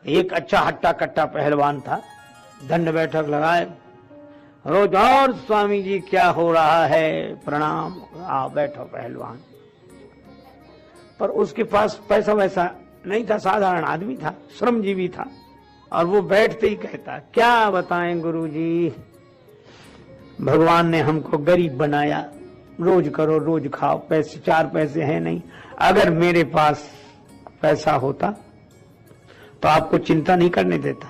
एक अच्छा हट्टा कट्टा पहलवान था, दंड बैठक लगाए, रोज और स्वामी जी क्या हो रहा है, प्रणाम, आओ बैठो पहलवान। पर उसके पास पैसा वैसा नहीं था, साधारण आदमी था, श्रमजीवी था, और वो बैठते ही कहता, क्या बताएं गुरुजी, भगवान ने हमको गरीब बनाया, रोज करो रोज खाओ, पैसे 4 पैसे हैं नहीं, अगर मेरे पास पैसा होता तो आपको चिंता नहीं करने देता,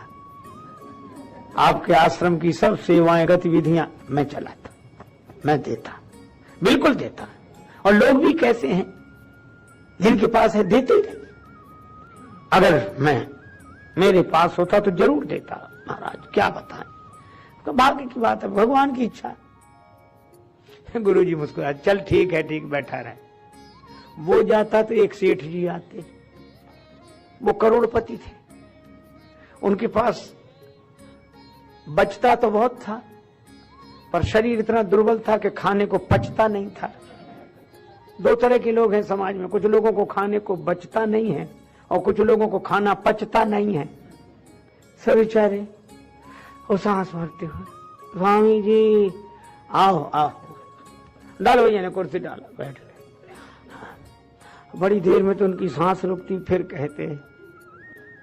आपके आश्रम की सब सेवाएं गतिविधियां मैं चलाता, मैं देता, बिल्कुल देता। और लोग भी कैसे हैं, जिनके पास है देते ही नहीं, अगर मेरे पास होता तो जरूर देता। महाराज क्या बताएं, तो भाग्य की बात है, भगवान की इच्छा। गुरुजी मुस्कुराए, चल ठीक है, ठीक, बैठा रहे। वो जाता तो एक सेठ जी आते, वो करोड़पति थे, उनके पास बचता तो बहुत था, पर शरीर इतना दुर्बल था कि खाने को पचता नहीं था। 2 तरह के लोग हैं समाज में, कुछ लोगों को खाने को बचता नहीं है और कुछ लोगों को खाना पचता नहीं है। सब बेचारे वो सांस भरते हुए, स्वामी जी आओ आओ, डालो भैया ने कुर्सी डाला, बैठ गए। बड़ी देर में तो उनकी सांस रुकती, फिर कहते,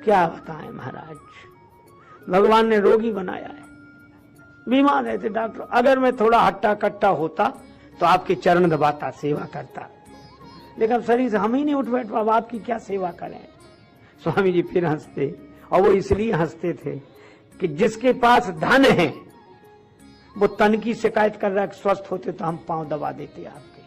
क्या बताएं महाराज, भगवान ने रोगी बनाया है, बीमार रहते डॉक्टर, अगर मैं थोड़ा हट्टा कट्टा होता तो आपके चरण दबाता, सेवा करता, लेकिन शरीर से हम ही नहीं उठ बैठ पा, आपकी क्या सेवा करें। स्वामी जी फिर हंसते, और वो इसलिए हंसते थे कि जिसके पास धन है वो तन की शिकायत कर रहा है, स्वस्थ होते तो हम पांव दबा देते आपके,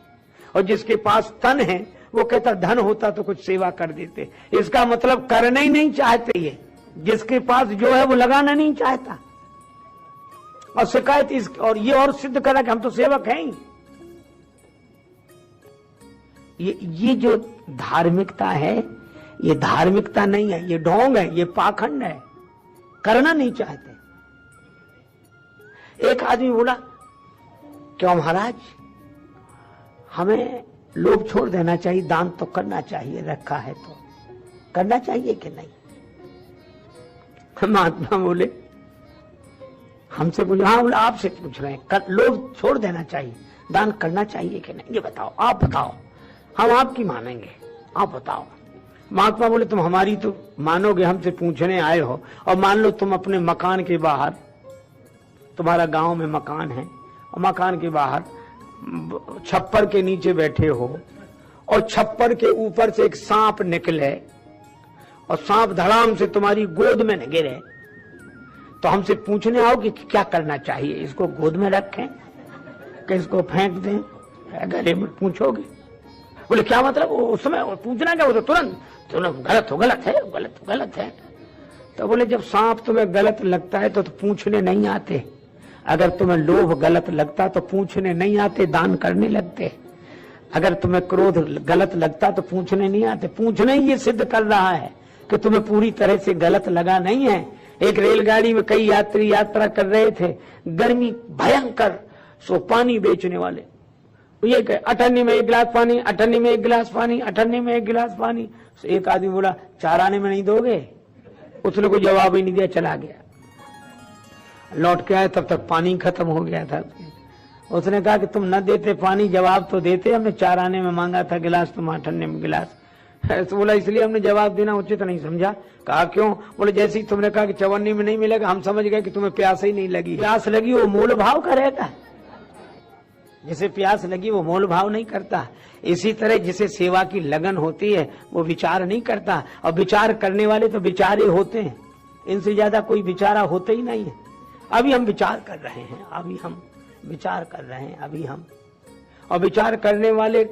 और जिसके पास तन है वो कहता धन होता तो कुछ सेवा कर देते। इसका मतलब करना ही नहीं चाहते, ये जिसके पास जो है वो लगाना नहीं चाहता, और शिकायत इस, और ये और सिद्ध करा कि हम तो सेवक हैं ही। ये जो धार्मिकता है, ये धार्मिकता नहीं है, ये ढोंग है, ये पाखंड है, करना नहीं चाहते। एक आदमी बोला, क्यों महाराज, हमें लोभ छोड़ देना चाहिए, दान तो करना चाहिए, रखा है तो करना चाहिए कि नहीं। महात्मा बोले, हमसे पूछो, हाँ बोले आपसे पूछ रहे हैं, लोभ छोड़ देना चाहिए, दान करना चाहिए कि नहीं, ये बताओ, आप बताओ, हम आपकी मानेंगे, आप बताओ। महात्मा बोले, तुम हमारी तो मानोगे, हमसे पूछने आए हो, और मान लो तुम अपने मकान के बाहर, तुम्हारा गांव में मकान है, और मकान के बाहर छप्पर के नीचे बैठे हो, और छप्पर के ऊपर से एक सांप निकले, और सांप धड़ाम से तुम्हारी गोद में न गिरे, तो हमसे पूछने आओ कि क्या करना चाहिए, इसको गोद में रखें कि इसको फेंक दें, गले में पूछोगे। बोले क्या मतलब, उस समय पूछना क्या, वो तो तुरंत गलत हो, गलत है, गलत गलत है। तो बोले जब सांप तुम्हें गलत लगता है तो पूछने नहीं आते, अगर तुम्हें लोभ गलत लगता तो पूछने नहीं आते, दान करने लगते। अगर तुम्हें क्रोध गलत लगता तो पूछने नहीं आते, पूछने ही ये सिद्ध कर रहा है कि तुम्हें पूरी तरह से गलत लगा नहीं है। एक रेलगाड़ी में कई यात्री यात्रा कर रहे थे, गर्मी भयंकर, सो पानी बेचने वाले ये कहे, 98 में 1 गिलास पानी, 98 में 1 गिलास पानी, 98 में 1 गिलास पानी। एक आदमी बोला, 4 आने में नहीं दोगे? उसने कोई जवाब ही नहीं दिया, चला गया। लौट के आए तब तक पानी खत्म हो गया था। उसने कहा कि तुम न देते पानी, जवाब तो देते, हमने 4 आने में मांगा था गिलास, तुम 98 में गिलास। तो बोला इसलिए हमने जवाब देना उचित नहीं समझा। कहा क्यों? बोले जैसे ही तुमने कहा कि 54 में नहीं मिलेगा, हम समझ गए कि तुम्हें प्यास ही नहीं लगी। प्यास लगी वो मोल भाव करेगा, जिसे प्यास लगी वो मोल भाव नहीं करता। इसी तरह जिसे सेवा की लगन होती है वो विचार नहीं करता, और विचार करने वाले तो विचारे होते हैं, इनसे ज्यादा कोई विचारा होते ही नहीं है। अभी हम विचार कर रहे हैं, अभी हम विचार कर रहे हैं, अभी हम, और विचार करने वाले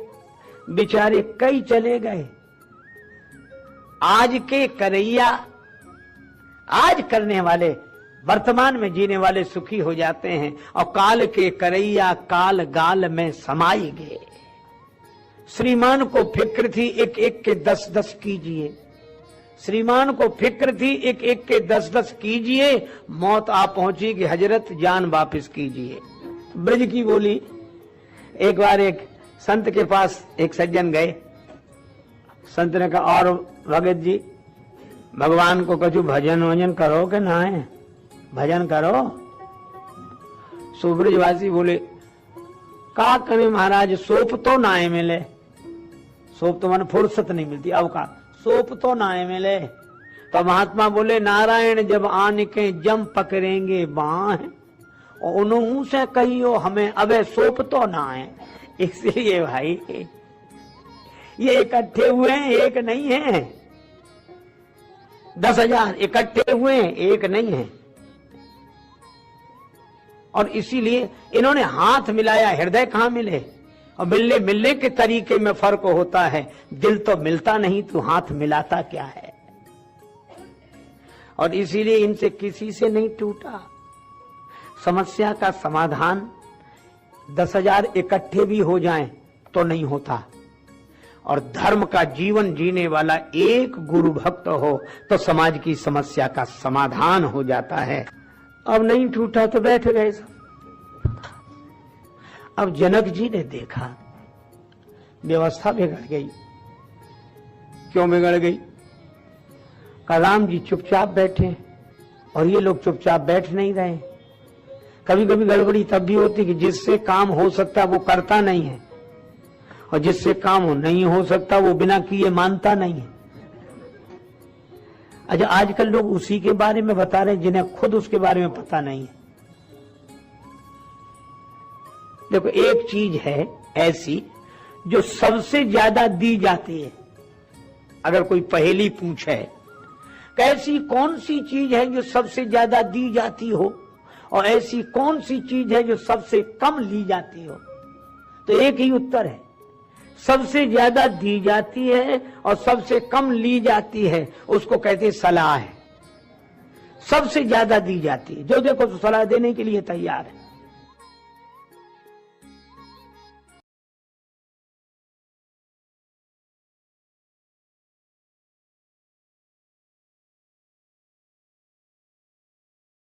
बेचारे कई चले गए। आज के करैया, आज करने वाले, वर्तमान में जीने वाले सुखी हो जाते हैं, और काल के करैया काल गाल में समाई गए। श्रीमान को फिक्र थी एक एक के 10-10 कीजिए, श्रीमान को फिक्र थी एक एक के 10-10 कीजिए, मौत आ पहुंची कि हजरत जान वापिस कीजिए। ब्रज की बोली। एक बार एक संत के पास एक सज्जन गए, संत ने कहा और भगत जी भगवान को कछु भजन वजन करो कि ना है, भजन करो। सुब्रजवासी बोले का करे महाराज, सोप तो ना मिले, सोप तो माने फुर्सत नहीं मिलती, अब का सोप तो ना मिले। तो महात्मा बोले नारायण जब आन के जम पकड़ेंगे बाह, और उन्हों से कहियो हमें अबे सोप तो ना है। इसलिए भाई ये इकट्ठे हुए हैं, एक नहीं है। 10,000 इकट्ठे हुए हैं, एक नहीं है। और इसीलिए इन्होंने हाथ मिलाया, हृदय कहां मिले। और मिलने के तरीके में फर्क होता है। दिल तो मिलता नहीं तो हाथ मिलाता क्या है। और इसीलिए इनसे किसी से नहीं टूटा। समस्या का समाधान 10,000 इकट्ठे भी हो जाएं तो नहीं होता। और धर्म का जीवन जीने वाला एक गुरु भक्त हो तो समाज की समस्या का समाधान हो जाता है। अब नहीं टूटा तो बैठ गए सब। अब जनक जी ने देखा व्यवस्था बिगड़ गई। क्यों बिगड़ गई? राम जी चुपचाप बैठे और ये लोग चुपचाप बैठ नहीं रहे। कभी कभी गड़बड़ी तब भी होती कि जिससे काम हो सकता वो करता नहीं है, और जिससे काम नहीं हो सकता वो बिना किए मानता नहीं है। अच्छा, आजकल लोग उसी के बारे में बता रहे हैं जिन्हें खुद उसके बारे में पता नहीं है। देखो, एक चीज है ऐसी जो सबसे ज्यादा दी जाती है। अगर कोई पहेली पूछे कैसी कौन सी चीज है जो सबसे ज्यादा दी जाती हो, और ऐसी कौन सी चीज है जो सबसे कम ली जाती हो, तो एक ही उत्तर है, सबसे ज्यादा दी जाती है और सबसे कम ली जाती है, उसको कहते सलाह है। सबसे ज्यादा दी जाती है, जो देखो तो सलाह देने के लिए तैयार है।